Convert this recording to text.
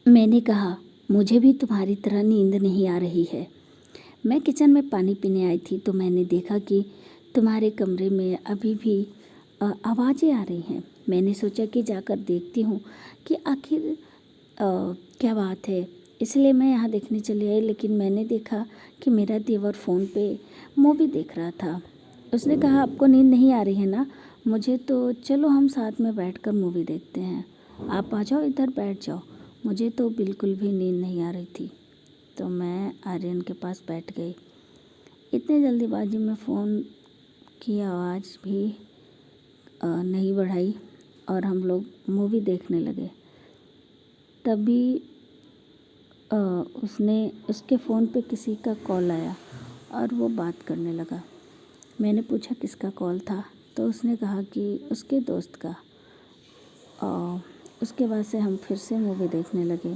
मैंने कहा, मुझे भी तुम्हारी तरह नींद नहीं आ रही है। मैं किचन में पानी पीने आई थी तो मैंने देखा कि तुम्हारे कमरे में अभी भी आवाज़ें आ रही हैं। मैंने सोचा कि जाकर देखती हूँ कि आखिर क्या बात है। इसलिए मैं यहाँ देखने चली आई, लेकिन मैंने देखा कि मेरा देवर फ़ोन पे मूवी देख रहा था। उसने कहा, आपको नींद नहीं आ रही है ना? मुझे तो चलो हम साथ में बैठकर मूवी देखते हैं। आप आ जाओ, इधर बैठ जाओ। मुझे तो बिल्कुल भी नींद नहीं आ रही थी, तो मैं आर्यन के पास बैठ गई। इतनी जल्दीबाजी में फ़ोन की आवाज़ भी नहीं बढ़ाई और हम लोग मूवी देखने लगे। तभी उसके फ़ोन पे किसी का कॉल आया और वो बात करने लगा। मैंने पूछा किसका कॉल था, तो उसने कहा कि उसके दोस्त का। उसके बाद से हम फिर से मूवी देखने लगे।